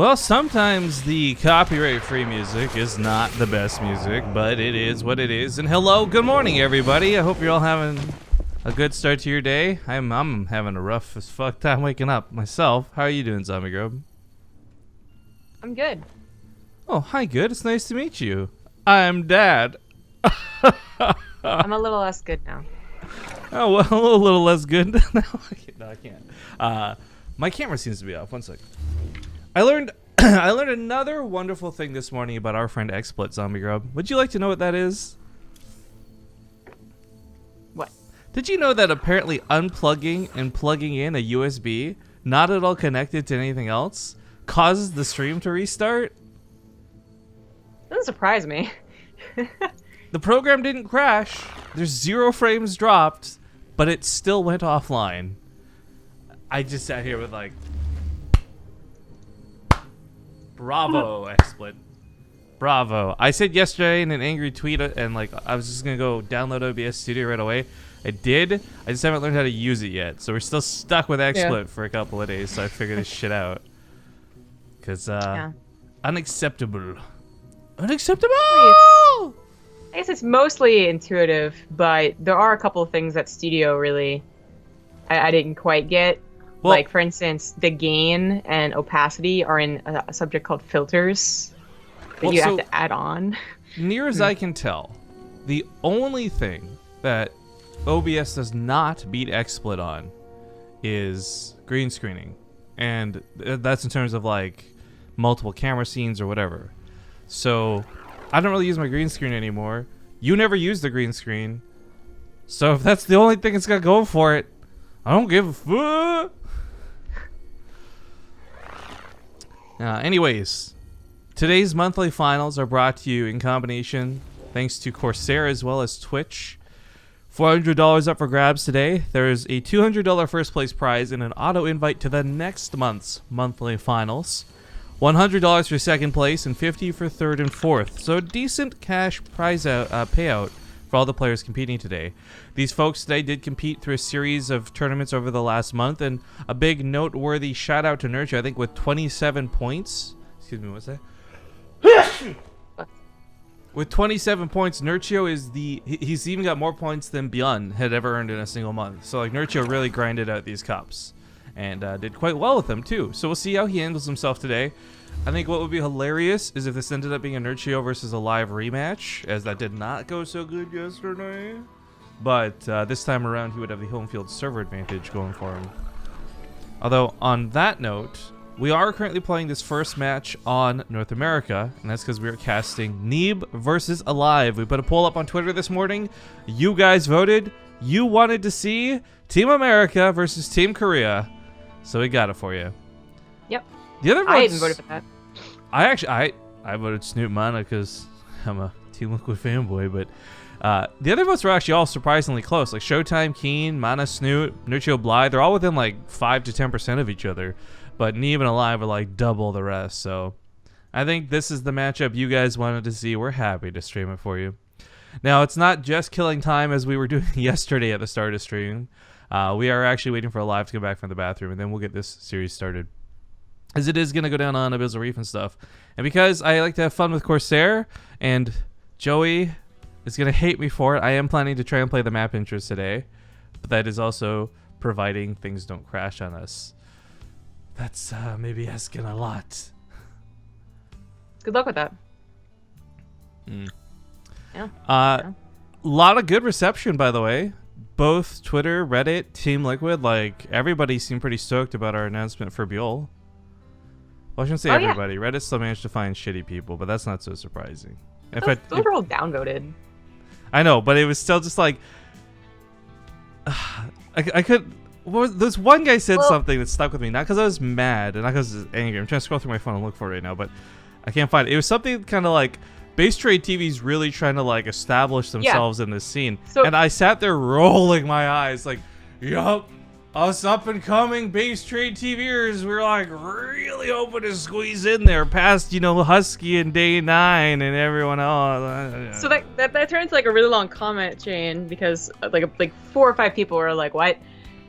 Well, sometimes the copyright-free music is not the best music, but it is what it is. And hello, good morning, everybody. I hope you're all having a good start to your day. I'm having a rough as fuck time waking up myself. How are you doing, Zombie Grub? I'm good. Oh, hi, good. It's nice to meet you. I'm Dad. I'm a little less good now. Oh, well, a little less good. No, I can't. My camera seems to be off. One sec. I learned another wonderful thing this morning about our friend XSplit, Zombie Grub. Would you like to know what that is? What? Did you know that apparently unplugging and plugging in a USB, not at all connected to anything else, causes the stream to restart? Doesn't surprise me. The program didn't crash. There's 0 frames dropped, but it still went offline. I just sat here with like, bravo, XSplit. Bravo. I said yesterday in an angry tweet, and like I was just gonna go download OBS Studio right away. I did. I just haven't learned how to use it yet, so we're still stuck with XSplit for a couple of days. So I figured this shit out. Cause unacceptable. Unacceptable. I guess it's mostly intuitive, but there are a couple of things that Studio really I didn't quite get. Well, like, for instance, the gain and opacity are in a subject called filters that you have to add on. Near as I can tell, the only thing that OBS does not beat XSplit on is green screening. And that's in terms of, like, multiple camera scenes or whatever. So, I don't really use my green screen anymore. You never use the green screen. So, if that's the only thing it's got going for it, I don't give a fuck. Anyways, today's monthly finals are brought to you in combination thanks to Corsair as well as Twitch. $400 up for grabs today. There is a $200 first place prize and an auto invite to the next month's monthly finals. $100 for second place and $50 for third and fourth. So a decent cash prize payout for all the players competing today. These folks today did compete through a series of tournaments over the last month, and a big noteworthy shout out to Nurture, I think with 27 points. Excuse me, what's that? With 27 points, Nurchio is he's even got more points than Bjorn had ever earned in a single month. So like Nurchio really grinded out these cups and did quite well with them too. So we'll see how he handles himself today. I think what would be hilarious is if this ended up being a Nurchio versus a live rematch, as that did not go so good yesterday. But this time around, he would have the home field server advantage going for him. Although, on that note, we are currently playing this first match on North America, and that's because we are casting Neeb versus Alive. We put a poll up on Twitter this morning. You guys voted. You wanted to see Team America versus Team Korea. So we got it for you. Yep. The other votes, I even voted for that. I voted Snoop Mana because I'm a Team Liquid fanboy, but the other votes were actually all surprisingly close. Like Showtime, Keen, Mana, Snoot, Nurchio, Blythe, they're all within like 5 to 10% of each other. But Neeb and Alive are like double the rest. So I think this is the matchup you guys wanted to see. We're happy to stream it for you. Now, it's not just killing time as we were doing yesterday at the start of stream. We are actually waiting for Alive to come back from the bathroom, and then we'll get this series started, as it is going to go down on Abyssal Reef and stuff. And because I like to have fun with Corsair, and Joey is going to hate me for it, I am planning to try and play the map intros today. But that is also providing things don't crash on us. That's maybe asking a lot. Good luck with that. Yeah. A lot of good reception, by the way. Both Twitter, Reddit, Team Liquid, like everybody seemed pretty stoked about our announcement for Bjorn. Well, I shouldn't say everybody. Yeah. Reddit still managed to find shitty people, but that's not so surprising. Those are all downvoted. I know, but it was still just like I could. This one guy said something that stuck with me, not because I was mad and not because I was angry. I'm trying to scroll through my phone and look for it right now, but I can't find it. It was something kind of like Base Trade TV's really trying to like establish themselves in this scene, and I sat there rolling my eyes like, yup, us up and coming Base Trade TVers, we're like really hoping to squeeze in there past, Husky and Day 9 and everyone else. So that turns like a really long comment chain because like 4 or 5 people were like, what?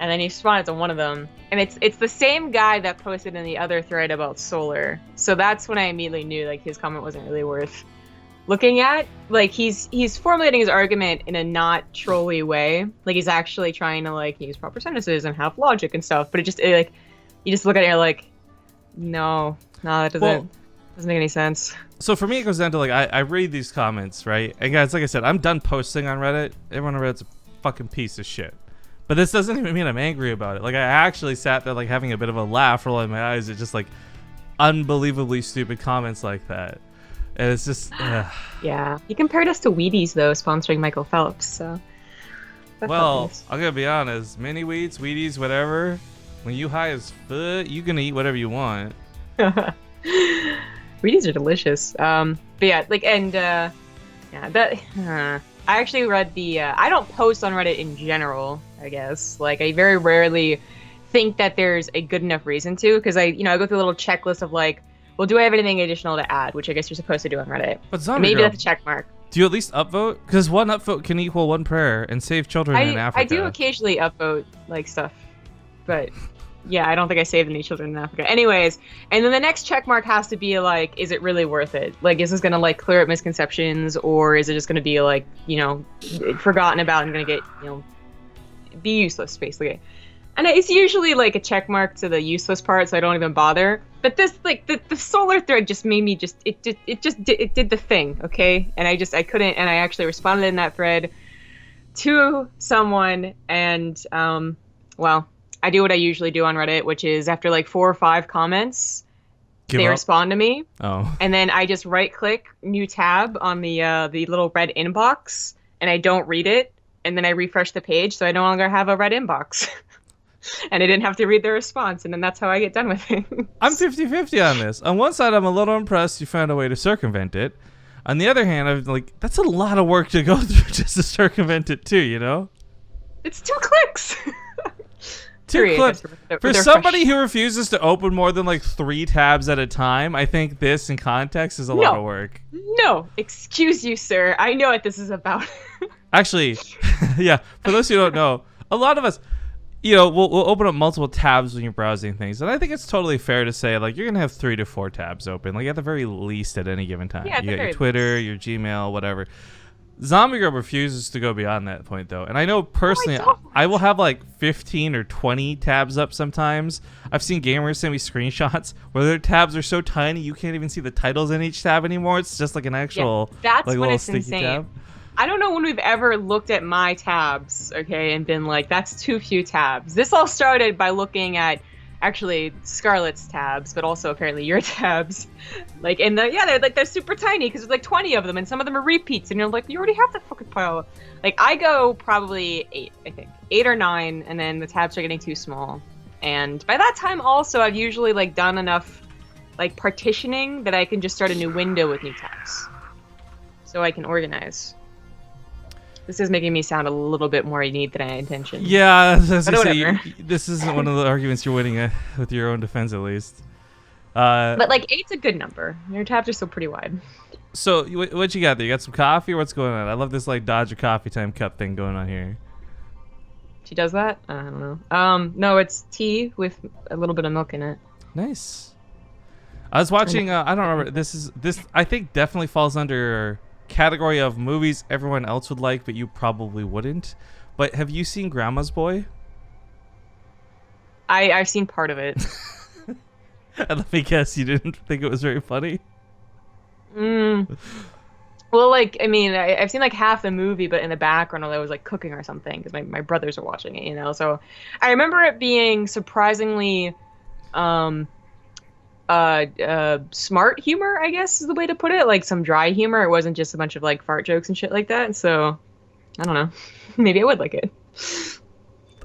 and then he responded to one of them, and it's the same guy that posted in the other thread about solar. So that's when I immediately knew like his comment wasn't really worth looking at. Like he's formulating his argument in a not trolly way. Like he's actually trying to like use proper sentences and have logic and stuff. But like you just look at it and you're like, no, that doesn't make any sense. So for me, it goes down to like I read these comments, right? And guys, like I said, I'm done posting on Reddit. Everyone on Reddit's a fucking piece of shit. But this doesn't even mean I'm angry about it. Like I actually sat there like having a bit of a laugh, rolling my eyes at just like unbelievably stupid comments like that. And it's just Yeah. He compared us to Wheaties though, sponsoring Michael Phelps, so well, nice. I'm gonna be honest, mini wheats, Wheaties, whatever, when you high as fuck, you gonna eat whatever you want. Wheaties are delicious. But yeah, like, and yeah, that I actually read the I don't post on Reddit in general, I guess. Like I very rarely think that there's a good enough reason to, because I go through a little checklist of like, well, do I have anything additional to add, which I guess you're supposed to do on Reddit. But Zombie Maybe Girl, that's a check mark. do you at least upvote? Because one upvote can equal one prayer and save children in Africa. I do occasionally upvote like stuff, but yeah, I don't think I saved any children in Africa. Anyways, and then the next check mark has to be like, is it really worth it? Like, is this gonna like clear up misconceptions, or is it just gonna be like, forgotten about and gonna get, be useless basically? And it's usually like a check mark to the useless part, so I don't even bother. But this, like, the solar thread just made me it did the thing, okay? And I couldn't, and I actually responded in that thread to someone, and well, I do what I usually do on Reddit, which is after like 4 or 5 comments, they respond to me. Oh. And then I just right click new tab on the little red inbox, and I don't read it, and then I refresh the page so I no longer have a red inbox. And I didn't have to read the response, and then that's how I get done with it. I'm 50-50 on this. On one side, I'm a little impressed you found a way to circumvent it. On the other hand, I'm like, that's a lot of work to go through just to circumvent it too, you know? It's 2 clicks. 2 clicks. For somebody who refuses to open more than like 3 tabs at a time, I think this in context is a lot of work. No, excuse you, sir. I know what this is about. Actually, yeah, for those who don't know, a lot of us, we'll open up multiple tabs when you're browsing things. And I think it's totally fair to say, like, you're going to have 3 to 4 tabs open, like, at the very least at any given time. Yeah, you got your Twitter, your Gmail, whatever. Zombie Girl refuses to go beyond that point, though. And I know personally, I will have, like, 15 or 20 tabs up sometimes. I've seen gamers send me screenshots where their tabs are so tiny you can't even see the titles in each tab anymore. It's just like an actual, that's like, when little it's sticky insane. tab. I don't know when we've ever looked at my tabs, okay, and been like, that's too few tabs. This all started by looking at, actually, Scarlett's tabs, but also apparently your tabs. Like, and they're super tiny because there's like 20 of them, and some of them are repeats, and you're like, you already have that fucking pile. Like, I go probably 8, I think. 8 or 9, and then the tabs are getting too small. And by that time, also, I've usually, like, done enough, like, partitioning that I can just start a new window with new tabs. So I can organize. This is making me sound a little bit more neat than I intentioned. Yeah, as I whatever. say, this isn't one of the arguments you're winning with your own defense, at least. But like 8's a good number. Your tabs are still pretty wide. So what you got there? You got some coffee, or what's going on? I love this like Dodger coffee time cup thing going on here. She does that? I don't know. No, it's tea with a little bit of milk in it. Nice. I was watching. I don't remember. This I think definitely falls under category of movies everyone else would like, but you probably wouldn't. But have you seen Grandma's Boy? I've seen part of it. And let me guess, you didn't think it was very funny? Well, like, I mean, I've seen like half the movie, but in the background I was like cooking or something because my brothers are watching it, So I remember it being surprisingly smart humor, I guess is the way to put it. Like some dry humor. It wasn't just a bunch of like fart jokes and shit like that. So I don't know. Maybe I would like it.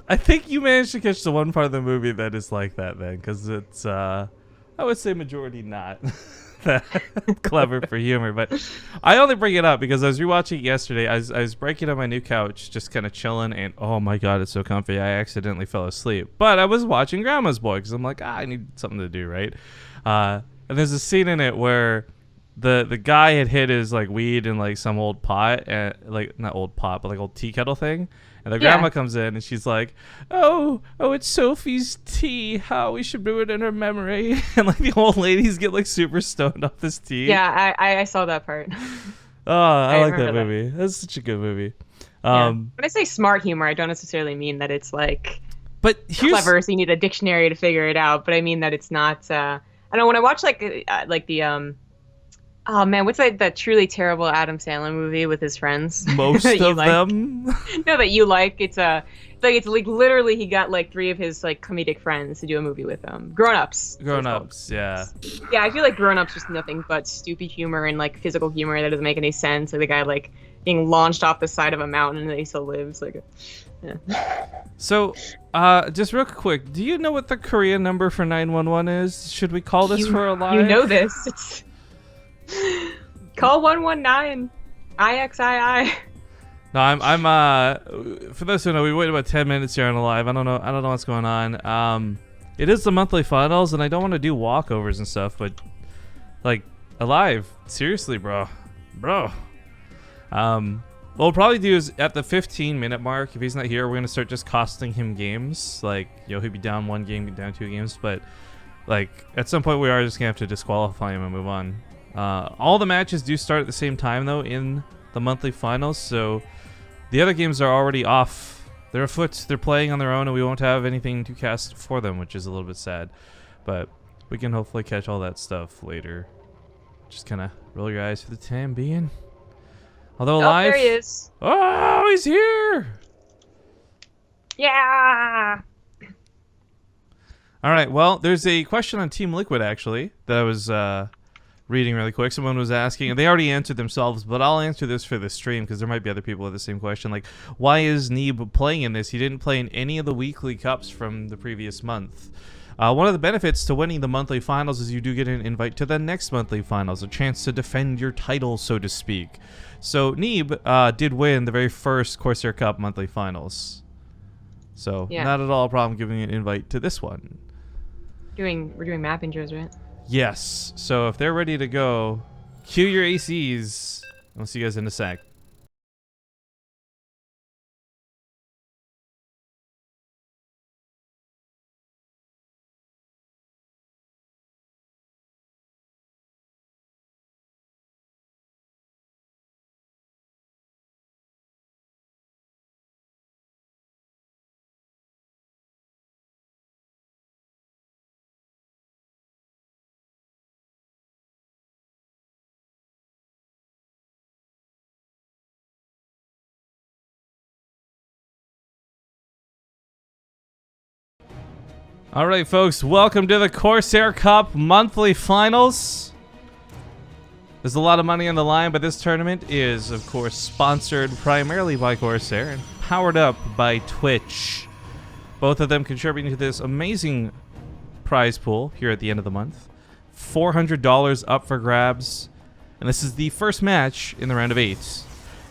I think you managed to catch the one part of the movie that is like that then, because it's I would say majority not that clever for humor. But I only bring it up because I was rewatching it yesterday. I was breaking on my new couch, just kind of chilling, and oh my god, it's so comfy. I accidentally fell asleep, but I was watching Grandma's Boy because I'm like, I need something to do, right? And there's a scene in it where the guy had hid his like weed in like some old pot, and like not old pot, but like old tea kettle thing. And the Yeah. grandma comes in and she's like, "Oh, it's Sophie's tea. How we should brew it in her memory." And like the old ladies get like super stoned off this tea. Yeah, I saw that part. Oh, I like that remember that. movie. That's such a good movie. Yeah. When I say smart humor, I don't necessarily mean that it's like But here's clever, so you need a dictionary to figure it out. But I mean that it's not. I don't know, when I watch like the oh man, what's that truly terrible Adam Sandler movie with his friends? most that you of like? them. No, that you like. It's like literally he got like 3 of his like comedic friends to do a movie with him. Grown Ups. Grown Ups, yeah. Yeah, I feel like Grown Ups just nothing but stupid humor and like physical humor that doesn't make any sense. Like the guy like being launched off the side of a mountain and he still lives. Like, yeah. So, just real quick, do you know what the Korean number for 911 is? Should we call this for a live? You know this. It's... Call 119 IXII. No, I'm for those who know, we waited about 10 minutes here on the live. I don't know what's going on. It is the monthly finals, and I don't want to do walkovers and stuff, but like alive, seriously, bro. What we'll probably do is at the 15-minute mark, if he's not here, we're gonna start just costing him games. Like, he'll be down 1 game, down 2 games, but like at some point we are just gonna have to disqualify him and move on. All the matches do start at the same time though in the monthly finals, so the other games are already off. They're afoot, they're playing on their own, and we won't have anything to cast for them, which is a little bit sad. But we can hopefully catch all that stuff later. Just kind of roll your eyes for the time being. Although live. There he is. Oh, he's here! Yeah. All right. Well, there's a question on Team Liquid actually that I was reading really quick. Someone was asking, and they already answered themselves, but I'll answer this for the stream because there might be other people with the same question. Like, why is Neeb playing in this? He didn't play in any of the weekly cups from the previous month. One of the benefits to winning the monthly finals is you do get an invite to the next monthly finals, a chance to defend your title, so to speak. So Neeb did win the very first Corsair Cup monthly finals. So Yeah. not at all a problem giving an invite to this one. We're doing map intros, right? Yes. So if they're ready to go, cue your ACs. I'll see you guys in a sec. All right, folks, welcome to the Corsair Cup monthly finals. There's a lot of money on the line, but this tournament is, of course, sponsored primarily by Corsair and powered up by Twitch. Both of them contributing to this amazing prize pool here at the end of the month. $400 up for grabs, and this is the first match in the round of 8.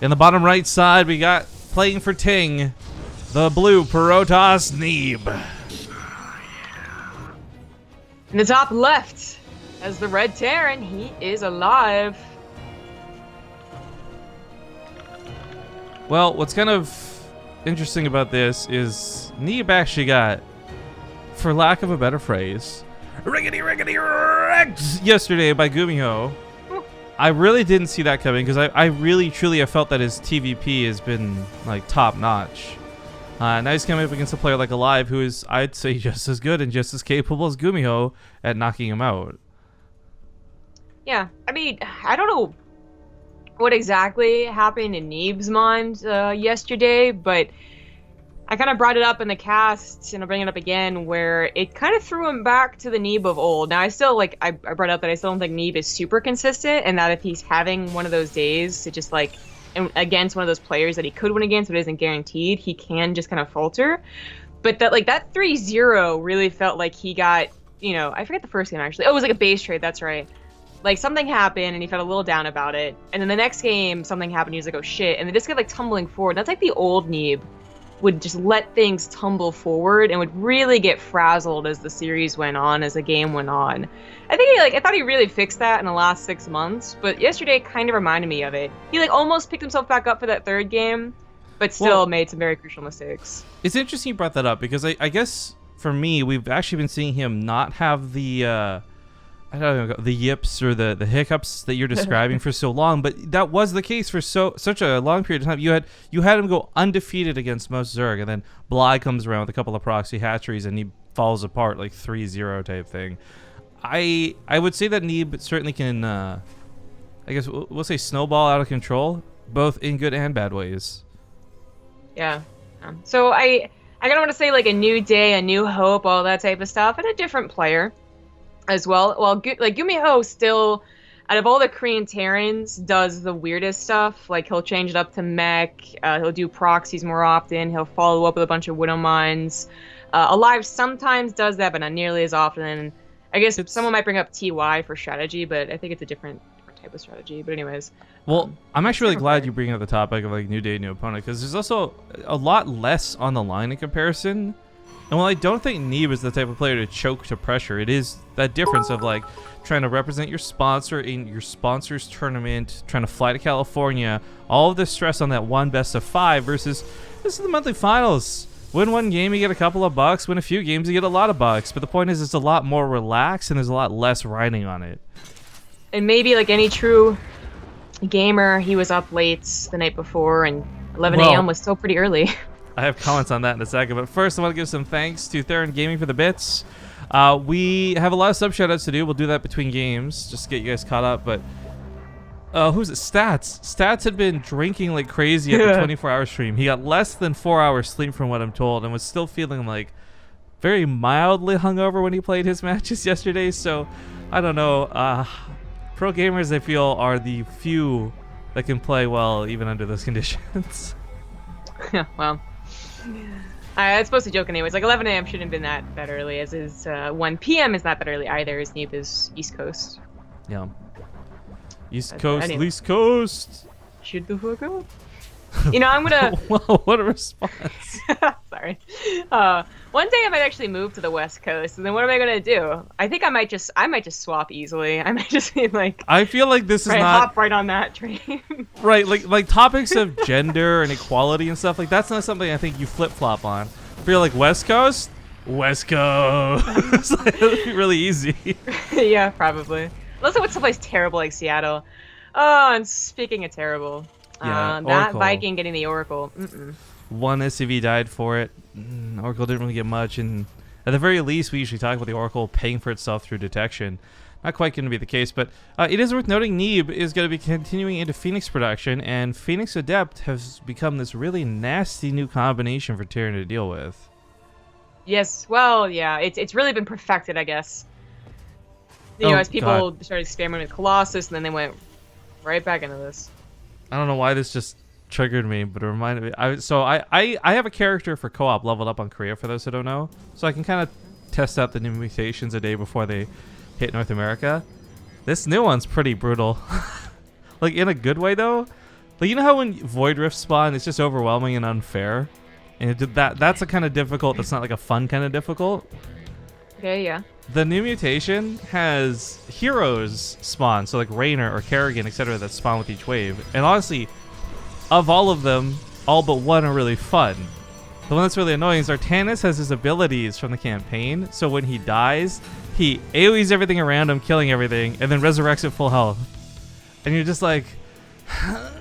In the bottom right side, we got playing for Ting, the blue Protoss Neeb. In the top left, as the Red Terran, he is alive. Well, what's kind of interesting about this is Neeb actually got, for lack of a better phrase, riggedy wrecked yesterday by Gumiho. I really didn't see that coming because I really truly have felt that his TVP has been like top notch. Now he's coming up against a player like Alive, who is, I'd say, just as good and just as capable as Gumiho at knocking him out. Yeah, I mean, I don't know what exactly happened in Neeb's mind yesterday, but I kind of brought it up in the cast, and I'll bring it up again, where it kind of threw him back to the Neeb of old. Now, I still, like, I brought up that I still don't think Neeb is super consistent, and that if he's having one of those days to just, like, against one of those players that he could win against but isn't guaranteed, he can just kind of falter. But that, like, that 3-0 really felt like he got, you know, I forget the first game, actually. Oh, it was like a base trade, that's right. Like, something happened, and he felt a little down about it. And then the next game, something happened, he was like, oh, shit. And they just kept, like, tumbling forward. That's like the old Neeb would just let things tumble forward and would really get frazzled as the series went on, as the game went on. I thought he really fixed that in the last 6 months, but yesterday kind of reminded me of it. He, like, almost picked himself back up for that third game, but still made some very crucial mistakes. It's interesting you brought that up because I guess for me, we've actually been seeing him not have the I don't know, the yips or the hiccups that you're describing for so long, but that was the case for such a long period of time. You had him go undefeated against most Zerg, and then Bly comes around with a couple of proxy hatcheries and he falls apart like 3-0 type thing. I would say that Neeb certainly can I guess we'll say snowball out of control, both in good and bad ways. Yeah. So I kind of want to say like a new day, a new hope, all that type of stuff, and a different player as well. Well, like Gumiho still, out of all the Korean Terrans, does the weirdest stuff. Like he'll change it up to mech. He'll do proxies more often. He'll follow up with a bunch of Widow Mines. Alive sometimes does that, but not nearly as often. I guess someone might bring up TY for strategy, but I think it's a different type of strategy. But anyways. Well, I'm actually really glad you bring up the topic of like new day, new opponent, because there's also a lot less on the line in comparison. And while I don't think Neeb is the type of player to choke to pressure, it is that difference of like trying to represent your sponsor in your sponsor's tournament, trying to fly to California, all of the stress on that one best of 5 versus this is the monthly finals. Win one game, you get a couple of bucks. Win a few games, you get a lot of bucks. But the point is, it's a lot more relaxed and there's a lot less riding on it. And maybe like any true gamer, he was up late the night before, and 11 a.m. was still pretty early. I have comments on that in a second, but first I want to give some thanks to Theron Gaming for the bits. We have a lot of sub shoutouts to do. We'll do that between games, just to get you guys caught up. But who's it? Stats. Stats had been drinking like crazy at the 24-hour stream. He got less than 4 hours sleep from what I'm told, and was still feeling like very mildly hungover when he played his matches yesterday. So I don't know. Pro gamers, I feel, are the few that can play well even under those conditions. Well, it's supposed to joke anyways. Like 11 a.m. shouldn't have been that early, as is 1 p.m. is not that early either, as Neeb is East Coast. Yeah. East Coast, East Coast. Shoot the fuck up. You know, I'm gonna. Whoa, what a response. Sorry. One day I might actually move to the West Coast, and then what am I gonna do? I think I might just swap easily. I might just be like. I feel like this is not. Hop right on that train. Right, like topics of gender and equality and stuff like that's not something I think you flip flop on. If you're like West Coast, West Coast. Like, that would be really easy. Yeah, probably. Unless I went someplace terrible like Seattle. Oh, and speaking of terrible. Yeah, that Viking getting the Oracle. One SCV died for it. Oracle didn't really get much, and at the very least, we usually talk about the Oracle paying for itself through detection. Not quite going to be the case, but it is worth noting Neeb is going to be continuing into Phoenix production, and Phoenix Adept has become this really nasty new combination for Terran to deal with. Yes, well, yeah, it's really been perfected, I guess. You know, as people started experimenting with Colossus, and then they went right back into this. I don't know why this just triggered me, but it reminded me. I have a character for co-op leveled up on Korea, for those who don't know, so I can kind of test out the new mutations a day before they hit North America. This new one's pretty brutal. Like, in a good way, though. Like, you know how when Void Rift spawn, it's just overwhelming and unfair? And that's a kind of difficult, that's not like a fun kind of difficult. Okay, yeah. The new mutation has heroes spawn, so like Raynor or Kerrigan, etc., that spawn with each wave. And honestly, of all of them, all but one are really fun. The one that's really annoying is Artanis has his abilities from the campaign, so when he dies, he AoEs everything around him, killing everything, and then resurrects at full health. And you're just like... Huh.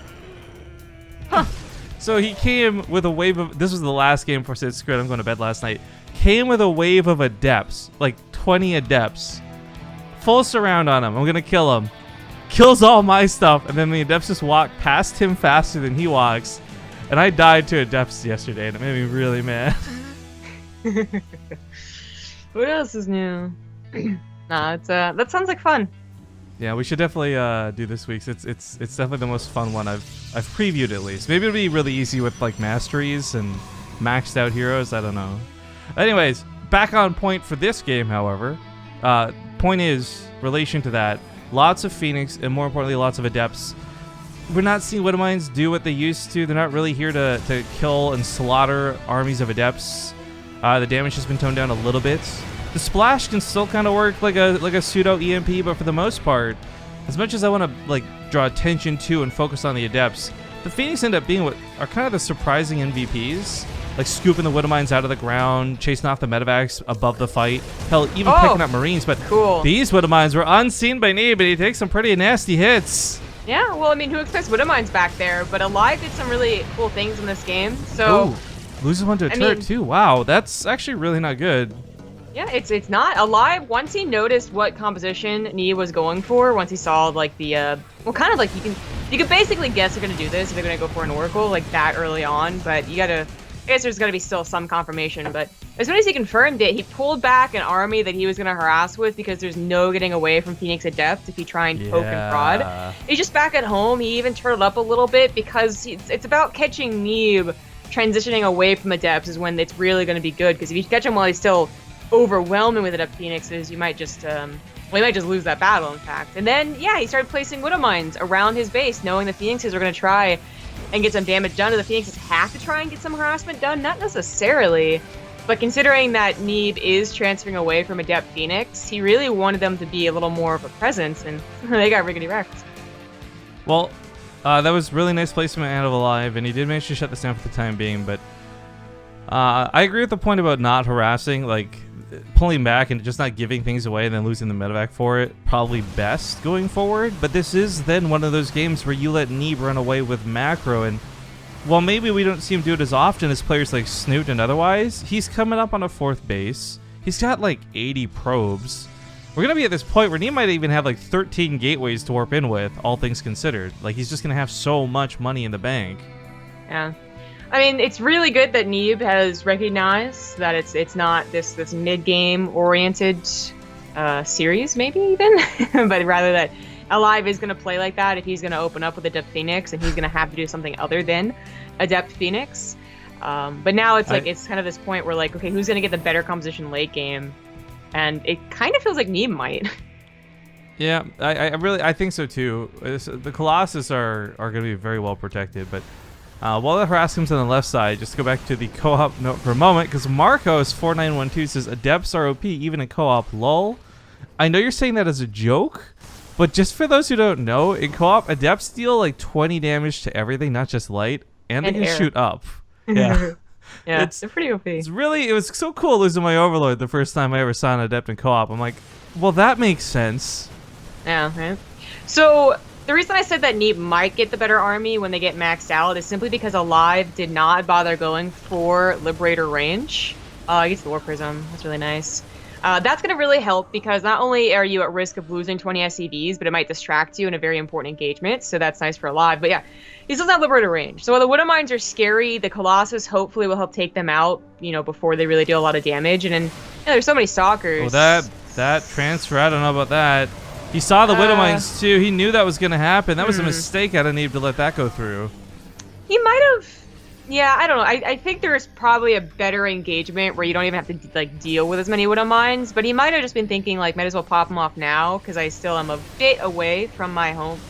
So he came with a wave of... This was the last game before Sid Screwed. I'm going to bed last night. Came with a wave of Adepts, like 20 Adepts. Full surround on him. I'm going to kill him. Kills all my stuff, and then the Adepts just walk past him faster than he walks. And I died to Adepts yesterday, and it made me really mad. What else is new? Nah, it's that sounds like fun. Yeah, we should definitely do this week's. It's definitely the most fun one I've previewed, at least. Maybe it'll be really easy with like masteries and maxed out heroes. I don't know. Anyways, back on point for this game, however. Point is, relation to that, lots of Phoenix and more importantly, lots of Adepts. We're not seeing Widow Mines do what they used to. They're not really here to kill and slaughter armies of Adepts. The damage has been toned down a little bit. The splash can still kind of work like a pseudo EMP, but for the most part, as much as I want to like draw attention to and focus on the Adepts, the Phoenix end up being what are kind of the surprising MVPs. Like scooping the Widowmines out of the ground, chasing off the Medivacs above the fight. Hell, even picking up Marines. But cool. These Widowmines were unseen by Neeb, but he takes some pretty nasty hits. Yeah, well, I mean, who expects Widowmines back there? But Alive did some really cool things in this game. So Ooh, loses one to a turret too. Wow, that's actually really not good. Yeah, it's not. Alive, once he noticed what composition Neeb was going for, once he saw like the well, kind of like you can basically guess they're gonna do this if they're gonna go for an Oracle like that early on, but you gotta, I guess there's gotta be still some confirmation. But as soon as he confirmed it, he pulled back an army that he was gonna harass with because there's no getting away from Phoenix Adept if you try and poke and prod. He's just back at home. He even turtled up a little bit because it's about catching Neeb transitioning away from Adepts is when it's really gonna be good, because if you catch him while he's still overwhelming with Adept Phoenixes, you might just lose that battle, in fact. And then, yeah, he started placing Widowmines around his base, knowing the Phoenixes were going to try and get some damage done. Do the Phoenixes have to try and get some harassment done? Not necessarily. But considering that Neeb is transferring away from Adept Phoenix, he really wanted them to be a little more of a presence, and they got riggedy wrecked. Well, that was really nice placement out of Alive, and he did manage to shut this down for the time being, but I agree with the point about not harassing, like pulling back and just not giving things away and then losing the medevac for it, probably best going forward. But this is then one of those games where you let Neeb run away with macro, and while maybe we don't see him do it as often as players like Snoot and otherwise, he's coming up on a 4th base. He's got like 80 probes. We're gonna be at this point where Neeb might even have like 13 gateways to warp in with, all things considered. Like, he's just gonna have so much money in the bank. Yeah. I mean, it's really good that Neeb has recognized that it's not this mid-game oriented series, maybe even, but rather that Alive is going to play like that if he's going to open up with Adept Phoenix, and he's going to have to do something other than Adept Phoenix. But now it's like it's kind of this point where like, okay, who's going to get the better composition late game? And it kind of feels like Neeb might. Yeah, I think so too. The Colossus are going to be very well protected, but while the Harassment's on the left side, just to go back to the co-op note for a moment, because Marcos4912 says Adepts are OP even in co-op, lol. I know you're saying that as a joke, but just for those who don't know, in co-op, Adepts deal like 20 damage to everything, not just light, and they can shoot up. Yeah. Yeah, they're pretty OP. It was so cool losing my Overlord the first time I ever saw an Adept in co-op. I'm like, well, that makes sense. Yeah, right. So the reason I said that Neeb might get the better army when they get maxed out is simply because Alive did not bother going for Liberator range. He gets the War Prism. That's really nice. That's going to really help because not only are you at risk of losing 20 SCVs, but it might distract you in a very important engagement, so that's nice for Alive. But yeah, he still has Liberator range. So while the Widowmines are scary, the Colossus hopefully will help take them out, before they really deal a lot of damage. And then, there's so many Stalkers. Oh, that transfer, I don't know about that. He saw the Widowmines too. He knew that was going to happen. That was a mistake out of Neeb to let that go through. He might have. Yeah, I don't know. I think there's probably a better engagement where you don't even have to like deal with as many Widowmines. But he might have just been thinking like, might as well pop them off now because I still am a bit away from my home,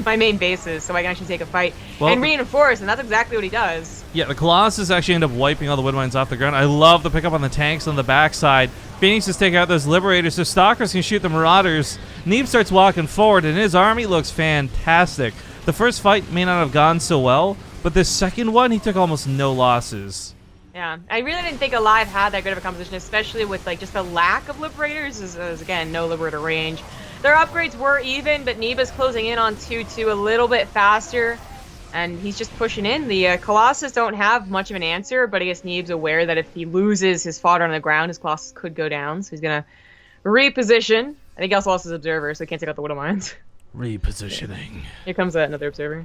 my main bases, so I can actually take a fight and reinforce. And that's exactly what he does. Yeah, the Colossus actually end up wiping all the Widowmines off the ground. I love the pickup on the tanks on the backside. Phoenix is taking out those Liberators so Stalkers can shoot the Marauders. Neeb starts walking forward, and his army looks fantastic. The first fight may not have gone so well, but this second one, he took almost no losses. Yeah, I really didn't think Alive had that good of a composition, especially with like just the lack of Liberators, as again, no Liberator range. Their upgrades were even, but Neeb is closing in on 2-2 a little bit faster, and he's just pushing in. The Colossus don't have much of an answer, but I guess Neeb's aware that if he loses his fodder on the ground, his Colossus could go down, so he's going to reposition. I think he also lost his Observer, so he can't take out the Widowmines. Repositioning. Here comes another Observer.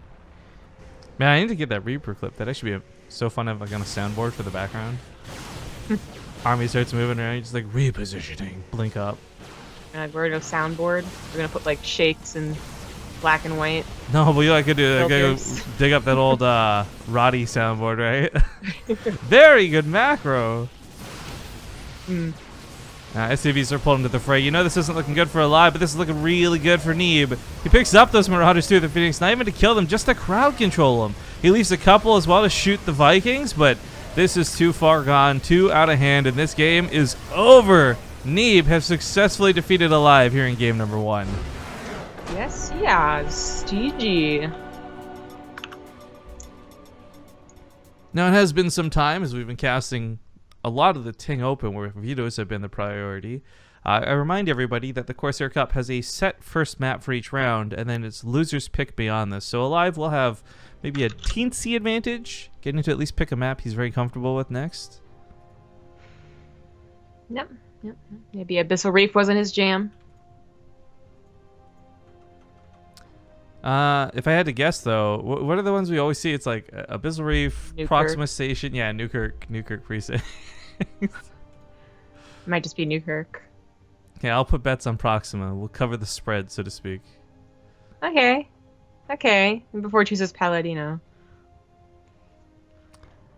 Man, I need to get that Reaper clip. That actually be so fun to have like on a soundboard for the background. Army starts moving around, you just like repositioning, blink up. We're gonna go soundboard. We're gonna put like shakes and black and white. No, but you know I could do. I gotta go dig up that old Roddy soundboard, right? Very good macro. SCVs are pulling into the fray. You know this isn't looking good for Alive, but this is looking really good for Neeb. He picks up those Marauders too, the Phoenix, not even to kill them, just to crowd control them. He leaves a couple as well to shoot the Vikings, but this is too far gone, too out of hand, and this game is over. Neeb has successfully defeated Alive here in game number 1. Yes, he has. GG. Now, it has been some time as we've been casting a lot of the Ting Open where vetoes have been the priority. I remind everybody that the Corsair Cup has a set first map for each round, and then it's loser's pick beyond this. So Alive will have maybe a teensy advantage, getting to at least pick a map he's very comfortable with next. Yep. Maybe Abyssal Reef wasn't his jam. If I had to guess, though, what are the ones we always see? It's like Abyssal Reef, Newkirk. Proxima Station. Yeah, Newkirk Precinct. Might just be Newkirk. Yeah, I'll put bets on Proxima. We'll cover the spread, so to speak. Okay. Before he chooses Paladino.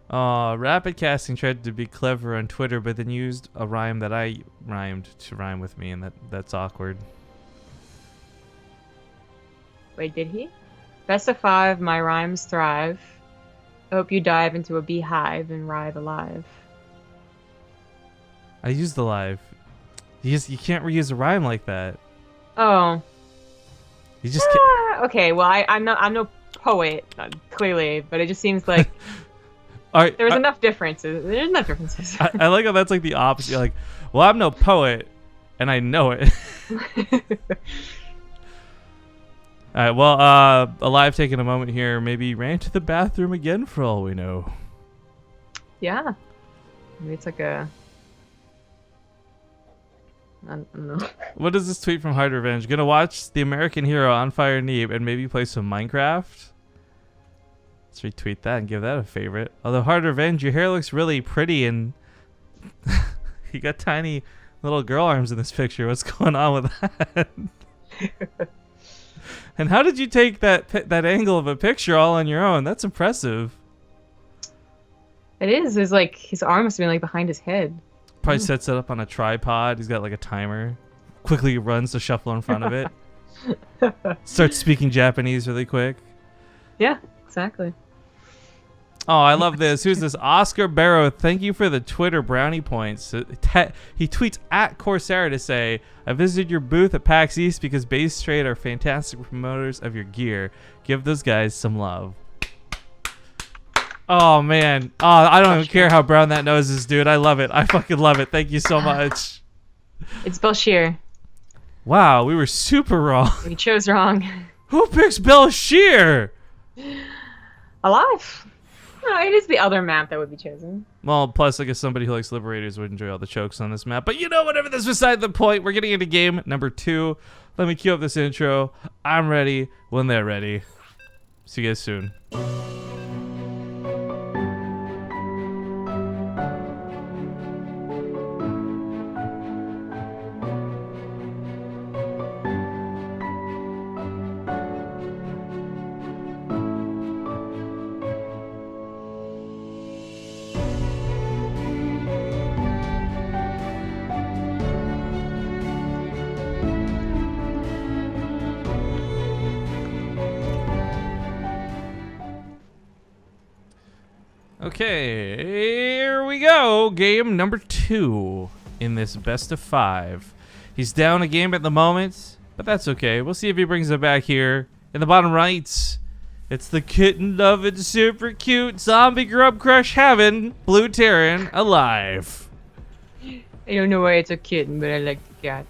Rapid Casting tried to be clever on Twitter, but then used a rhyme that I rhymed to rhyme with me, and that's awkward. Wait, did he? Best of 5, my rhymes thrive. I hope you dive into a beehive and rive alive. I used the live. You can't reuse a rhyme like that. Oh. You just can't. Okay, well, I'm no poet, clearly, but it just seems like Alright, there's enough differences. There's enough differences. I like how that's like the opposite. You're like, well, I'm no poet, and I know it. Alright, well, Alive taking a moment here, maybe ran to the bathroom again for all we know. Yeah. Maybe it's like a... I don't know. What is this tweet from Hard Revenge? Gonna watch the American Hero on Fire Neeb and maybe play some Minecraft? Let's retweet that and give that a favorite. Although Hard Revenge, your hair looks really pretty and you got tiny little girl arms in this picture. What's going on with that? And how did you take that angle of a picture all on your own? That's impressive. It is. It's like his arm must have been like behind his head. Probably sets it up on a tripod. He's got like a timer. Quickly runs to shuffle in front of it. Starts speaking Japanese really quick. Yeah, exactly. Oh, I love this. Who's this? Oscar Barrow. Thank you for the Twitter brownie points. He tweets at Corsair to say, I visited your booth at PAX East because Base Trade are fantastic promoters of your gear. Give those guys some love. Oh, man. Oh, I don't even care how brown that nose is, dude. I love it. I fucking love it. Thank you so much. It's Belshir. Wow, we were super wrong. We chose wrong. Who picks Belshir? Alive. No, it is the other map that would be chosen. Well, plus, I guess somebody who likes Liberators would enjoy all the chokes on this map. But you know, whatever, that's beside the point. We're getting into game number 2. Let me cue up this intro. I'm ready when they're ready. See you guys soon. Okay, here we go. Game number 2 in this best of 5. He's down a game at the moment, but that's okay. We'll see if he brings it back here. In the bottom right, it's the kitten loving, super cute zombie grub crush having Blue Terran Alive. I don't know why it's a kitten, but I like the cat.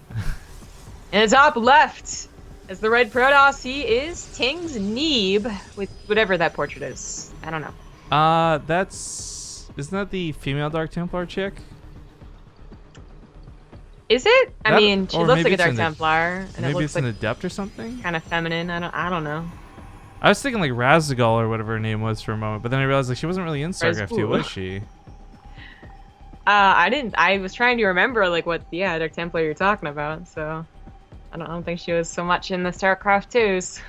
In the top left, as the red Protoss, he is Ting's Neeb with whatever that portrait is. I don't know. Isn't that the female Dark Templar chick? Is it? I That- mean, she or looks maybe like a it's Dark an- Templar, and it Maybe looks it's like an adept or something? kind of feminine. I don't know. I was thinking like Razagul or whatever her name was for a moment, but then I realized like she wasn't really in StarCraft 2, Razagul. was she? I didn't. I was trying to remember like what Dark Templar you're talking about. So I don't think she was so much in the StarCraft 2s.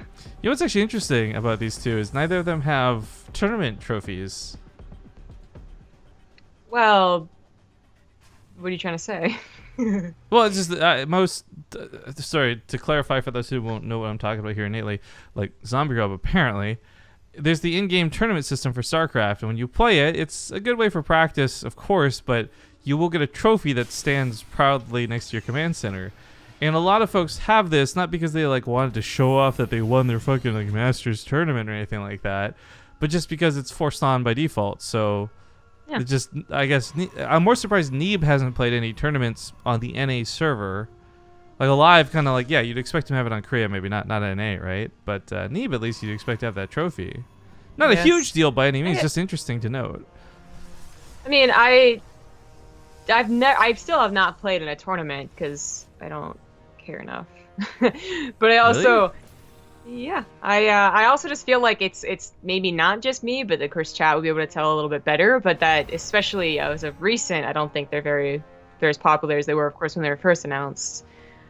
You know what's actually interesting about these two is neither of them have tournament trophies. Well, what are you trying to say? Well, it's just sorry, to clarify for those who won't know what I'm talking about here innately, like Zombie Grub, apparently, there's the in-game tournament system for StarCraft, and when you play it, it's a good way for practice, of course, but you will get a trophy that stands proudly next to your command center. And a lot of folks have this, not because they like wanted to show off that they won their fucking like Masters tournament or anything like that, but but just because it's forced on by default. So Yeah. it just, I guess, I'm more surprised Neeb hasn't played any tournaments on the NA server. Like Alive, kind of like, yeah, you'd expect him to have it on Korea, maybe not NA, right? But Neeb, at least you'd expect to have that trophy. Not a Yes. huge deal by any means, just interesting to note. I mean, I still have not played in a tournament because I don't care enough. But I also, yeah, I also just feel like it's maybe not just me, but of course chat will be able to tell a little bit better. But that especially as of recent, I don't think they're as popular as they were, of course, when they were first announced.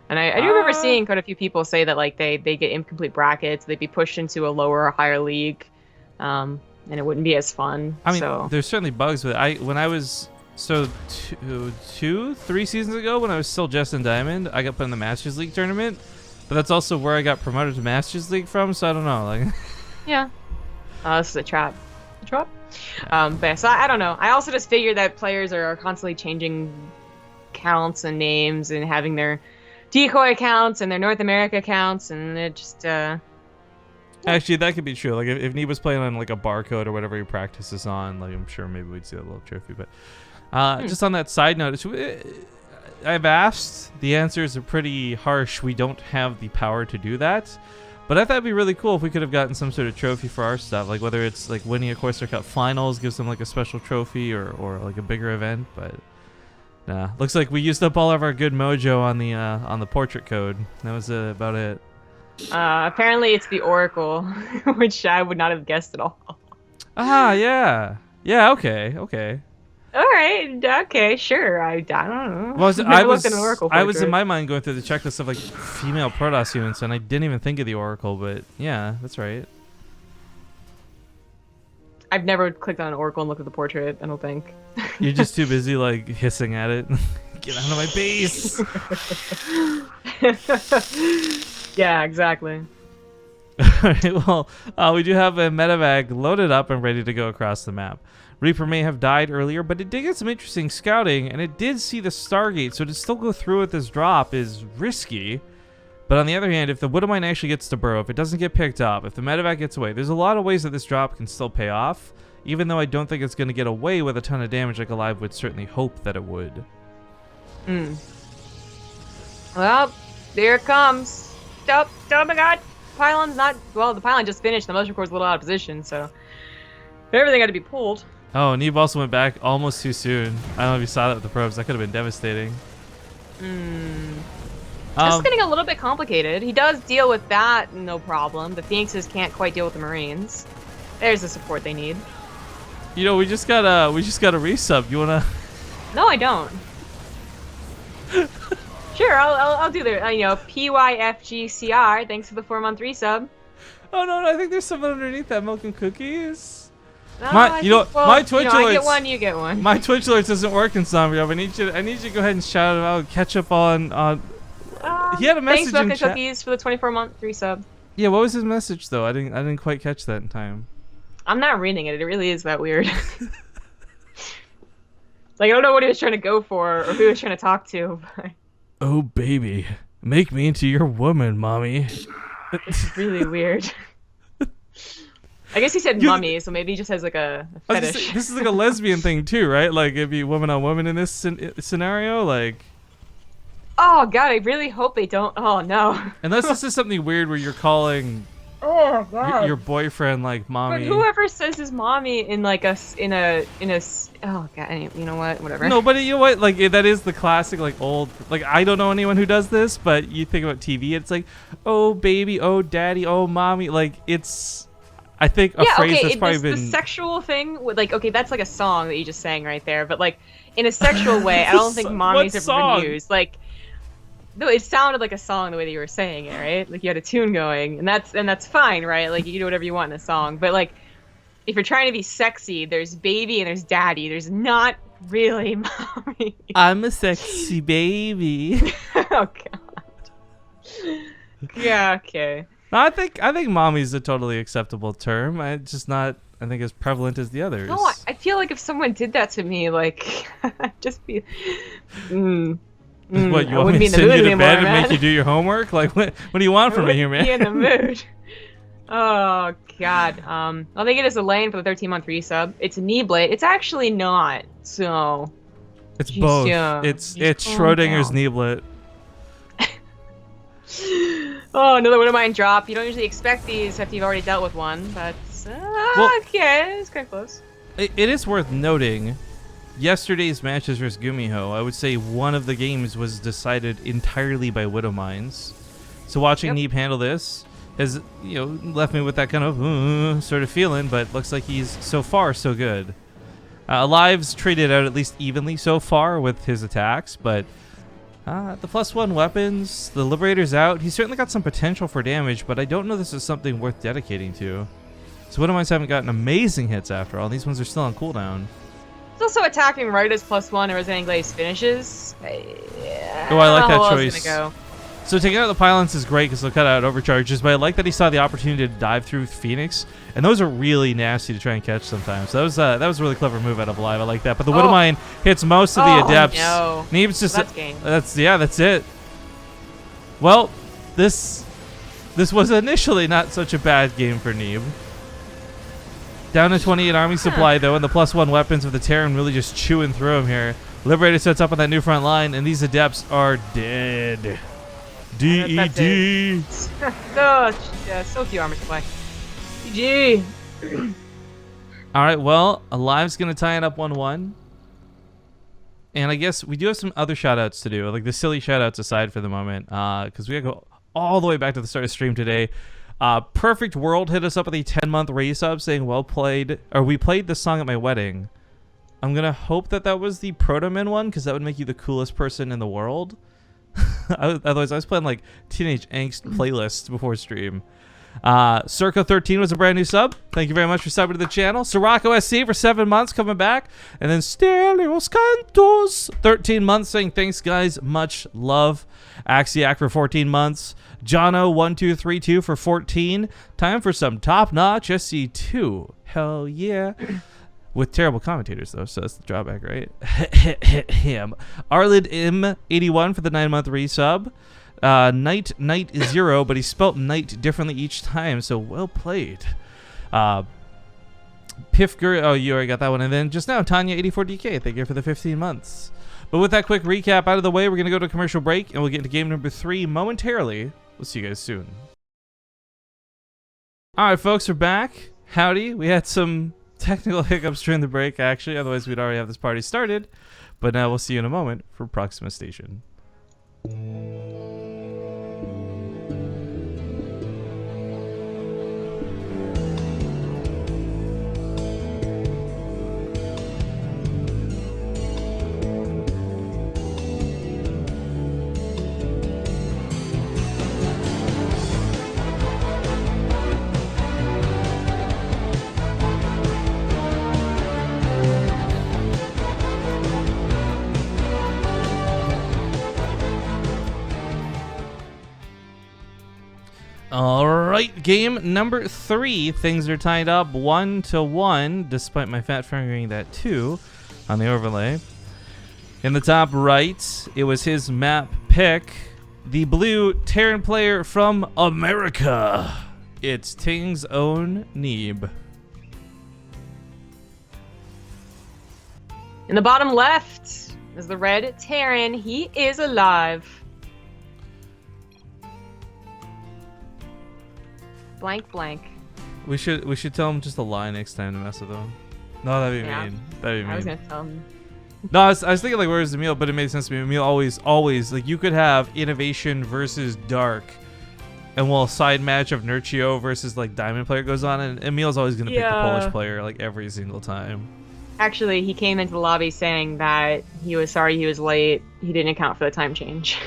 And I do remember seeing quite a few people say that like they get incomplete brackets, they'd be pushed into a lower or higher league, and it wouldn't be as fun. I mean, so. there's certainly bugs with it. When I was so 3 seasons ago, when I was still Jess and Diamond, I got put in the Masters League tournament, but that's also where I got promoted to Masters League from. So I don't know, like. Yeah. This is a trap. But so I don't know. I also just figure that players are constantly changing accounts and names and having their decoy accounts and their North America accounts, and it just Actually, that could be true. Like if Neeb was playing on like a barcode or whatever he practices on, like I'm sure maybe we'd see a little trophy. But just on that side note, I've asked. The answers are pretty harsh. We don't have the power to do that. But I thought it'd be really cool if we could have gotten some sort of trophy for our stuff, like whether it's like winning a Corsair Cup finals gives them like a special trophy or like a bigger event. But nah, looks like we used up all of our good mojo on the portrait code. That was about it. apparently it's the Oracle, which I would not have guessed at all. Yeah. Okay. All right, okay, sure. I don't know. Well, Never looked at an Oracle I was in portrait. my mind going through the checklist of like female Protoss units, and I didn't even think of the Oracle. But yeah, that's right. I've never clicked on an Oracle and looked at the portrait. I don't think. You're just too busy like hissing at it. Get out of my base. Yeah, exactly. Alright, well, we do have a medevac loaded up and ready to go across the map. Reaper may have died earlier, but it did get some interesting scouting, and it did see the Stargate, so to still go through with this drop is risky. But on the other hand, if the Widowmine actually gets to burrow, if it doesn't get picked up, if the medevac gets away, there's a lot of ways that this drop can still pay off, even though I don't think it's going to get away with a ton of damage like Alive would certainly hope that it would. Well, there it comes. Oh my god. Pylon's not... Well, the pylon just finished. The motion core's a little out of position, so... Everything had to be pulled. Oh, Neeb also went back almost too soon. I don't know if you saw that with the probes. That could have been devastating. This is getting a little bit complicated. He does deal with that, no problem. The Phoenixes can't quite deal with the Marines. There's the support they need. You know, we just got a resub. You wanna? No, I don't. Sure, I'll do the PYFGCR. Thanks for the 4-month resub. Oh no, I think there's someone underneath that milk and cookies. No, My Twitch alerts. I get one, you get one. My Twitch alerts doesn't work in Zombie. I need you to go ahead and shout it out. Catch up on. He had a message Thanks, milk in and chat. cookies for the 24-month resub. Yeah, what was his message though? I didn't quite catch that in time. I'm not reading it. It really is that weird. Like I don't know what he was trying to go for or who he was trying to talk to. But Oh baby, make me into your woman, mommy. it's really weird. I guess he said mummy, so maybe he just has like a I was gonna fetish. say, this is like a lesbian thing too, right? Like if you woman on woman in this scenario, like. Oh god, I really hope they don't. Oh no. Unless this is something weird where you're calling Oh god. your boyfriend like But mommy. whoever says his mommy in like oh god, you know what? Whatever. No, but you know what? Like that is the classic, like old. Like I don't know anyone who does this, but you think about TV, it's like, oh baby, oh daddy, oh mommy. Like it's, I think a phrase that's probably been. The sexual thing with like okay, that's like a song that you just sang right there, but like in a sexual way, I don't think mommy's ever song? been used. Like no, it sounded like a song the way that you were saying it, right? Like you had a tune going, and that's fine, right? Like you can do whatever you want in a song, but like if you're trying to be sexy, there's baby and there's daddy. There's not really mommy. I'm a sexy baby. Oh god. Yeah. Okay. No, I think mommy's a totally acceptable term. It's just not, I think, as prevalent as the others. No, I feel like if someone did that to me, like I'd just be. What, you I want me wouldn't to be in the send mood you to anymore, bed and man. make you do your homowork? Like, what do you want from me here, man? Be in the mood. Oh god. Well, they get us a lane for the 13-month resub. It's Kneeblade. It's actually not. So. It's Jeez, both. yeah. It's Calm Schrodinger's down. Neeblet. Oh, another one of mine drop. You don't usually expect these after you've already dealt with one, but Well- okay, it's kind of close. It is worth noting, yesterday's matches versus Gumiho, I would say one of the games was decided entirely by Widow Mines. So watching Yep. Neeb handle this has, left me with that kind of sort of feeling, but looks like he's so far so good. Alive's traded out at least evenly so far with his attacks, but the +1 weapons, the Liberator's out. He's certainly got some potential for damage, but I don't know this is something worth dedicating to. So Widow Mines haven't gotten amazing hits after all. These ones are still on cooldown. It's also attacking right as +1 or Resident Glaze finishes. Oh, I like that choice. Gonna go. So taking out the pylons is great because they'll cut out overcharges, but I like that he saw the opportunity to dive through Phoenix, and those are really nasty to try and catch sometimes. So that was a really clever move out of Alive. I like that. But the Widow Mine hits most of the adepts. No. Neeb's just That's game. that's it. Well, this was initially not such a bad game for Neeb. Down to 28 army supply though, and the +1 weapons of the Terran really just chewing through him here. Liberator sets up on that new front line, and these adepts are dead. That's DED. So few armor supply. GG. All right, well, Alive's going to tie it up 1-1. And I guess we do have some other shout-outs to do, like the silly shout-outs aside for the moment, because we got to go all the way back to the start of stream today. Perfect World hit us up with a 10-month raise up saying, well played, or we played this song at my wedding. I'm going to hope that was the Protoman one, because that would make you the coolest person in the world. Otherwise, I was playing like Teenage Angst playlists before stream. Circo13 was a brand new sub. Thank you very much for subbing to the channel. Sirocco SC for 7 months coming back. And then Stelios Cantos, 13 months saying thanks, guys. Much love. Axiac for 14 months. Jono1232 for 14. Time for some top-notch SC2. Hell yeah. With terrible commentators, though, so that's the drawback, right? Arlid M81 for the 9-month resub. Knight 0, but he spelt night differently each time, so well played. Pifger, oh, you already got that one. And then just now, Tanya84DK, thank you for the 15 months. But with that quick recap out of the way, we're going to go to a commercial break, and we'll get into game number 3 momentarily. We'll see you guys soon. All right, folks, we're back. Howdy. We had some technical hiccups during the break, actually. Otherwise, we'd already have this party started. But now we'll see you in a moment for Proxima Station. All right, game number 3. Things are tied up 1-1, despite my fat fingering that 2 on the overlay. In the top right, it was his map pick, the blue Terran player from America. It's Ting's own Neeb. In the bottom left is the red Terran. He is alive. Blank blank. We should tell him just a lie next time to mess with him. No, that'd be Yeah. mean. That'd be mean. I was gonna tell him. No, I was thinking like, where's Emil? But it made sense to me. Emil always like you could have Innovation versus Dark, and while a side match of Nurchio versus like Diamond player goes on, and Emil's always gonna pick the Polish player like every single time. Actually, he came into the lobby saying that he was sorry he was late. He didn't account for the time change.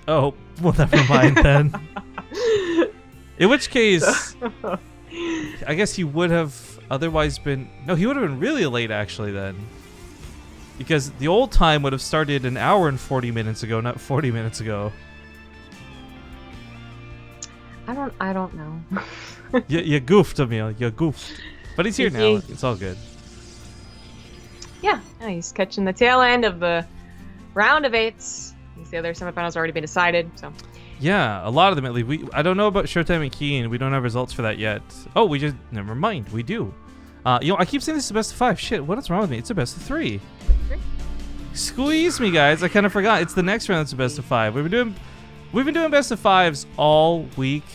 Oh, well, never mind then. In which case, I guess he would have otherwise been... No, he would have been really late, actually, then. Because the old time would have started an hour and 40 minutes ago, not 40 minutes ago. I don't know. You goofed, Emil. You goofed. But he's here now. It's all good. Yeah, he's catching the tail end of the round of 8s. The other semifinals already been decided, so... Yeah, a lot of them at least. I don't know about Showtime and Keen. We don't have results for that yet. Oh, we just never mind. We do. I keep saying this is a best of 5. Shit, what is wrong with me? It's a best of 3. Squeeze me, guys. I kind of forgot. It's the next round that's a best of 5. We've been doing best of 5s all week,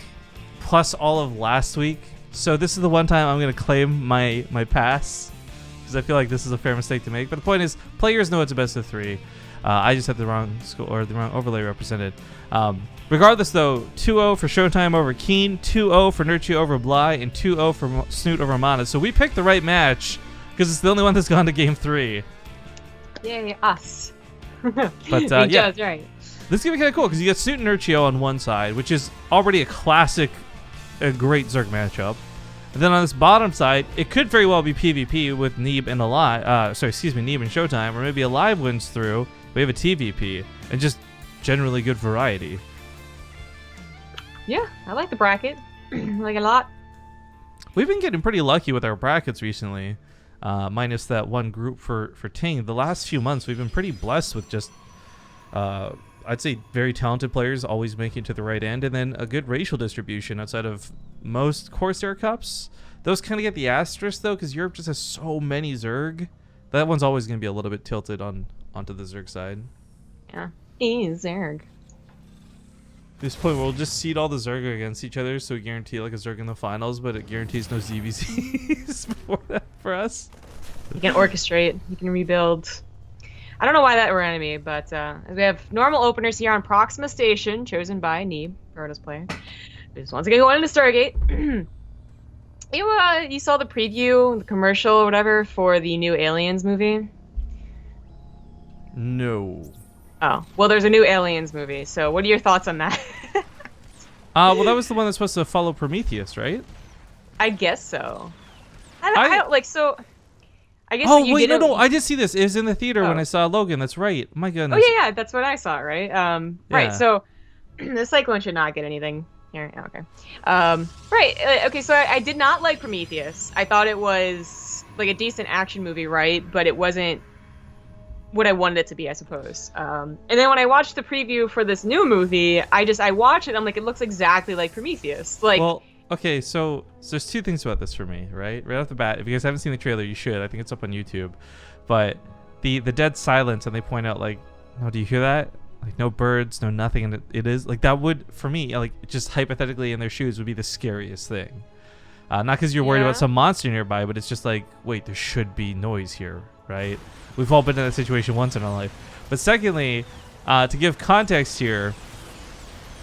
plus all of last week. So this is the one time I'm gonna claim my pass, because I feel like this is a fair mistake to make. But the point is, players know it's a best of 3. I just had the wrong score or the wrong overlay represented. Regardless, though, 2-0 for Showtime over Keen, 2-0 for Nurchi over Bly, and 2-0 for Snoot over Mana. So we picked the right match because it's the only one that's gone to Game 3. Yay, us. But yeah, that's right. This is gonna be kind of cool because you got Snoot and Nurchio on one side, which is already a great Zerg matchup. And then on this bottom side, it could very well be PvP with Neeb and Alive. Neeb and Showtime, or maybe Alive wins through. We have a TVP and just generally good variety. Yeah, I like the bracket. I like it a lot. We've been getting pretty lucky with our brackets recently, minus that one group for Ting. The last few months, we've been pretty blessed with just, I'd say, very talented players always making it to the right end, and then a good racial distribution outside of most Corsair Cups. Those kind of get the asterisk, though, because Europe just has so many Zerg. That one's always going to be a little bit tilted onto the Zerg side. Yeah. Zerg. This point, we'll just seed all the Zerg against each other, so we guarantee like a Zerg in the finals, but it guarantees no ZVZs before that for us. You can orchestrate. You can rebuild. I don't know why that were enemy, but we have normal openers here on Proxima Station, chosen by Neeb, Protoss player. Just once again going into Stargate. You saw the preview, the commercial, or whatever, for the new Aliens movie? No. Oh, well, there's a new Aliens movie, so what are your thoughts on that? Well, that was the one that's supposed to follow Prometheus, right? I guess so. I don't, like, so... I guess oh, you wait, didn't... no, I did see this. It was in the theater when I saw Logan. That's right. My goodness. Oh, yeah, that's what I saw, right? Right, so the Cyclone should not get anything here. Oh, okay. Right, okay, so I did not like Prometheus. I thought it was, like, a decent action movie, right? But it wasn't what I wanted it to be, I suppose. And then when I watched the preview for this new movie, I watched it, I'm like, it looks exactly like Prometheus. Like, well, okay, so there's two things about this for me, right? Right off the bat, if you guys haven't seen the trailer, you should. I think it's up on YouTube. But the dead silence, and they point out, like, no, do you hear that? Like, no birds, no nothing, and it is, like, that would, for me, like, just hypothetically in their shoes would be the scariest thing. Not because you're worried about some monster nearby, but it's just like, wait, there should be noise here, right? We've all been in that situation once in our life. But secondly, to give context here,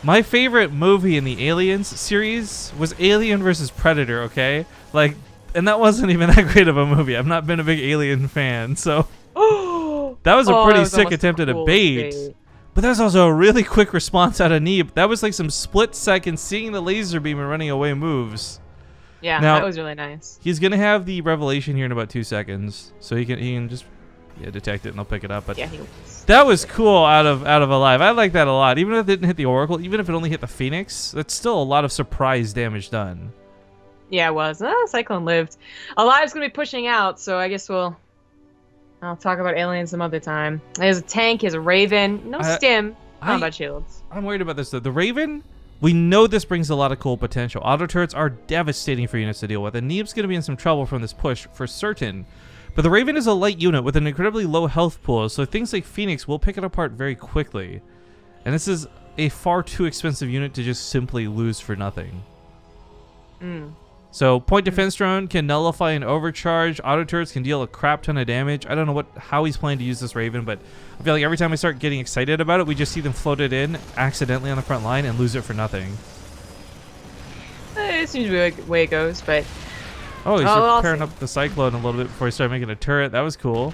my favorite movie in the Aliens series was Alien vs. Predator, okay? Like, and that wasn't even that great of a movie. I've not been a big Alien fan, so that was a pretty sick attempt at a bait. But that was also a really quick response out of Neeb. That was like some split second seeing the laser beam and running away moves. Yeah, now, that was really nice. He's gonna have the revelation here in about 2 seconds, so he can just detect it and I'll pick it up. But yeah, that was cool out of Alive. I like that a lot. Even if it didn't hit the Oracle, even if it only hit the Phoenix, that's still a lot of surprise damage done. Yeah, it was. Cyclone lived. Alive's gonna be pushing out, so I guess I'll talk about Aliens some other time. There's a tank, he has a Raven, no stim, combat shields. I'm worried about this though. The Raven, we know this brings a lot of cool potential. Auto turrets are devastating for units to deal with, and Neeb's gonna be in some trouble from this push for certain. But the Raven is a light unit with an incredibly low health pool, so things like Phoenix will pick it apart very quickly. And this is a far too expensive unit to just simply lose for nothing. So point defense drone can nullify an overcharge. Auto turrets can deal a crap ton of damage. I don't know how he's planning to use this Raven, but I feel like every time I start getting excited about it, we just see them floated in accidentally on the front line and lose it for nothing. It seems to be the way it goes, but... Oh, he's repairing up the Cyclone a little bit before he started making a turret. That was cool.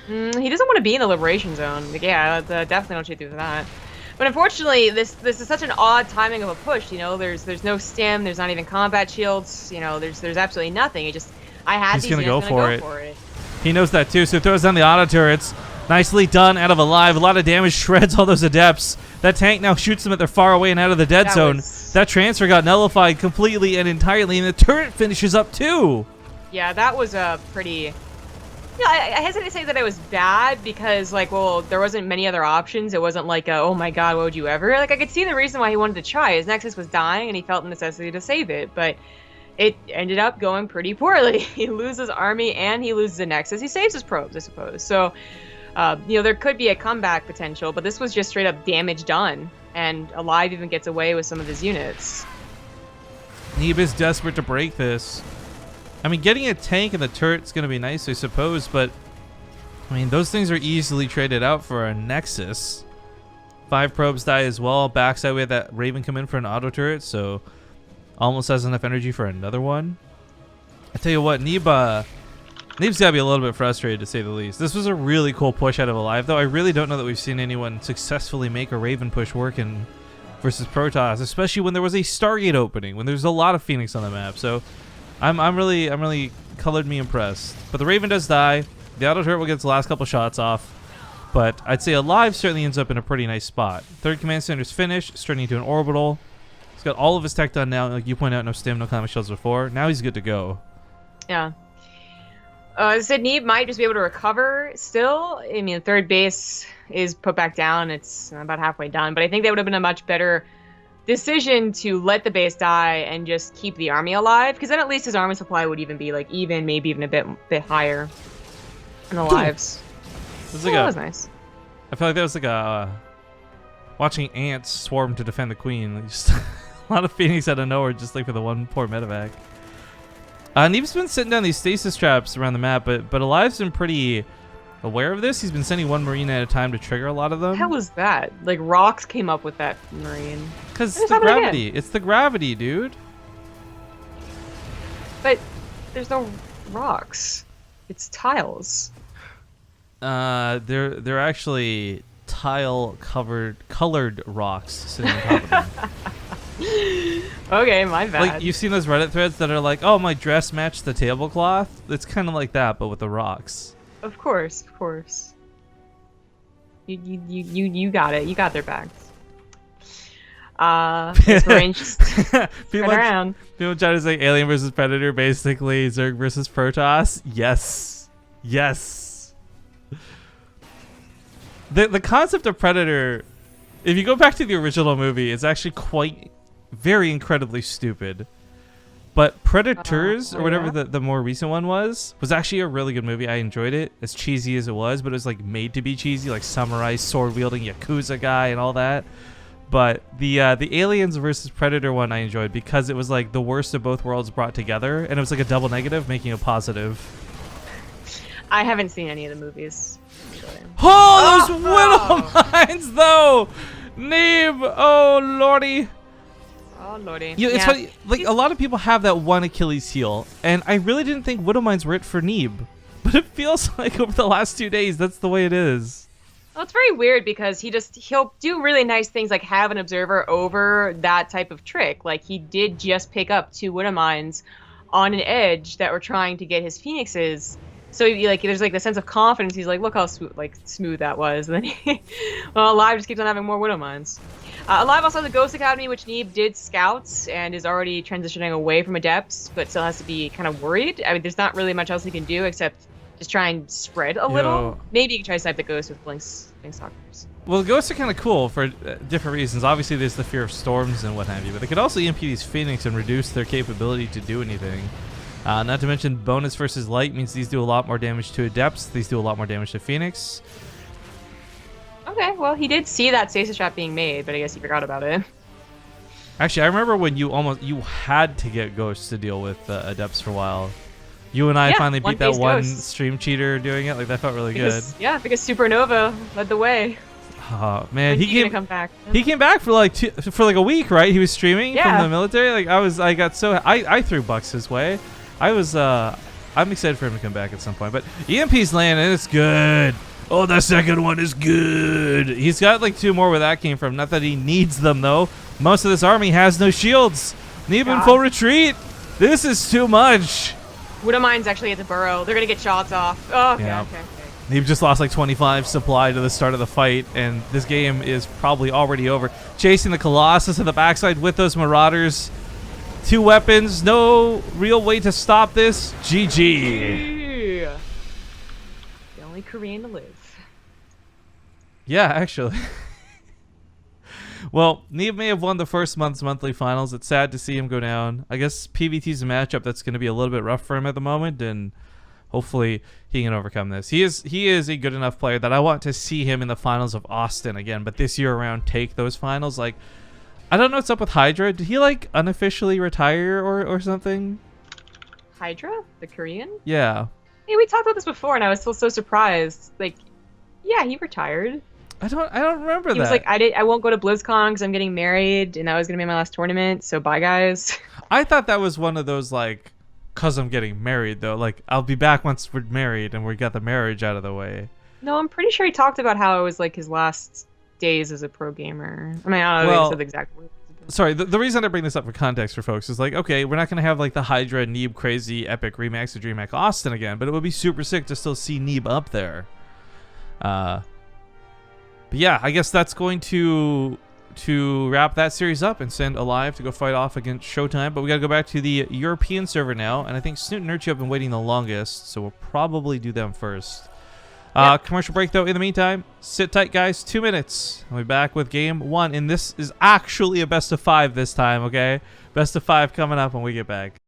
He doesn't want to be in the Liberation Zone. Like, yeah, definitely don't shoot through that. But unfortunately, this is such an odd timing of a push. You know, there's no stim, there's not even combat shields. You know, there's absolutely nothing. He's gonna go for it. He knows that too, so he throws down the auto turrets. Nicely done out of Alive. A lot of damage, shreds all those adepts. That tank now shoots them at they're far away and out of the dead zone. That transfer got nullified completely and entirely, and the turret finishes up too. Yeah, that was a pretty Yeah, I hesitate to say that it was bad because, like, well, there wasn't many other options. It wasn't like, oh my god, what would you ever? Like, I could see the reason why he wanted to try. His Nexus was dying, and he felt the necessity to save it, but it ended up going pretty poorly. He loses army, and he loses the Nexus. He saves his probes, I suppose. So, there could be a comeback potential, but this was just straight up damage done, and Alive even gets away with some of his units. Neeb is desperate to break this. I mean, getting a tank and the turret's going to be nice, I suppose, but I mean, those things are easily traded out for a Nexus. 5 probes die as well. Backside, we had that Raven come in for an auto turret, so almost has enough energy for another one. I tell you what, Neeb's got to be a little bit frustrated, to say the least. This was a really cool push out of Alive, though. I really don't know that we've seen anyone successfully make a Raven push work in versus Protoss, especially when there was a Stargate opening, when there's a lot of Phoenix on the map. So I'm really colored me impressed. But the Raven does die. The auto turret will get its last couple shots off. But I'd say Alive certainly ends up in a pretty nice spot. Third command center's finished, turning into an orbital. He's got all of his tech done now. Like you point out, no stim, no climate shields before. Now he's good to go. Yeah. As I said, Neeb might just be able to recover still. I mean, third base is put back down. It's about halfway done. But I think that would have been a much better decision to let the base die and just keep the army alive. Because then at least his army supply would even be like even, maybe even a bit higher in the lives. That was nice. I feel like that was like a watching ants swarm to defend the queen. Like just a lot of Phoenix out of nowhere, just like for the one poor medevac. Neeb's been sitting down these stasis traps around the map, but Alive's been pretty aware of this. He's been sending one Marine at a time to trigger a lot of them. How was that? Like, Rocks came up with that Marine. Because it's the gravity. It's the gravity, dude. But there's no rocks. It's tiles. They're actually colored rocks sitting on top of them. Okay, my bad. Like, you've seen those Reddit threads that are like, oh, my dress matched the tablecloth? It's kind of like that, but with the rocks. Of course. You got it. You got their backs. Marines just spread around. People try to say Alien versus Predator, basically Zerg versus Protoss. Yes. The concept of Predator, if you go back to the original movie, it's actually very incredibly stupid. But Predators, or whatever the more recent one was actually a really good movie. I enjoyed it, as cheesy as it was, but it was like made to be cheesy, like samurai sword-wielding Yakuza guy and all that. But the Aliens versus Predator one I enjoyed because it was like the worst of both worlds brought together, and it was like a double negative, making a positive. I haven't seen any of the movies. Oh, those Widow Mines, though! Neeb! Oh, lordy. Oh, lordy. It's funny, like, a lot of people have that one Achilles heel, and I really didn't think Widow Mines were it for Neeb. But it feels like over the last 2 days, that's the way it is. Well, it's very weird because he'll do really nice things like have an observer over that type of trick. Like, he did just pick up 2 Widow Mines on an edge that were trying to get his Phoenixes. So there's like the sense of confidence. He's like, look how smooth that was. And then Alive just keeps on having more Widow Mines. Alive also has a Ghost Academy, which Neeb did scouts and is already transitioning away from Adepts, but still has to be kind of worried. I mean, there's not really much else he can do except just try and spread a little. Maybe you can try to snipe the Ghost with Blinks Stalkers. Well, Ghosts are kind of cool for different reasons. Obviously, there's the fear of storms and what have you, but they could also EMP these Phoenix and reduce their capability to do anything. Not to mention, bonus versus light means these do a lot more damage to Adepts. These do a lot more damage to Phoenix. Okay, well, he did see that stasis trap being made, but I guess he forgot about it. Actually, I remember when you had to get Ghosts to deal with Adepts for a while. You and I finally beat that one stream cheater doing it. Like, that felt really good. Yeah, because Supernova led the way. Oh man, he came back. He came back for like a week, right? He was streaming from the military. Like, I threw bucks his way. I'm excited for him to come back at some point. But EMP's landing, and it's good. Oh, the second one is good. He's got like 2 more where that came from. Not that he needs them, though. Most of this army has no shields. Neeb in full retreat. This is too much. Widow Mines actually at the burrow. They're going to get shots off. Oh, okay, yeah. Okay. Neeb just lost like 25 supply to the start of the fight, and this game is probably already over. Chasing the Colossus at the backside with those Marauders. 2 weapons, no real way to stop this. GG. Korean to live. Yeah, actually. Well, Neeb may have won the first month's monthly finals. It's sad to see him go down. I guess PVT's a matchup that's going to be a little bit rough for him at the moment, and hopefully he can overcome this. He is a good enough player that I want to see him in the finals of Austin again, but this year around take those finals. Like, I don't know what's up with Hydra. Did he like unofficially retire or something? Hydra? The Korean? Yeah. Hey, we talked about this before, and I was still so surprised. Like, yeah, he retired. I don't remember that. He was like, I won't go to BlizzCon because I'm getting married, and that was gonna be my last tournament. So bye, guys. I thought that was one of those like, cause I'm getting married though. Like, I'll be back once we're married and we got the marriage out of the way. No, I'm pretty sure he talked about how it was like his last days as a pro gamer. I mean, I don't know if he said the exact words. Sorry, the reason I bring this up for context for folks is like, okay, we're not going to have like the Hydra Neeb crazy epic Remax of DreamHack Austin again, but it would be super sick to still see Neeb up there. But yeah, I guess that's going to wrap that series up and send Alive to go fight off against Showtime. But we got to go back to the European server now, and I think Snoot and Urchi have been waiting the longest, so we'll probably do them first. Yep. Commercial break though. In the meantime, sit tight, guys. 2 minutes. I'll be back with game 1, and this is actually a best of 5 this time. Okay, best of 5 coming up when we get back.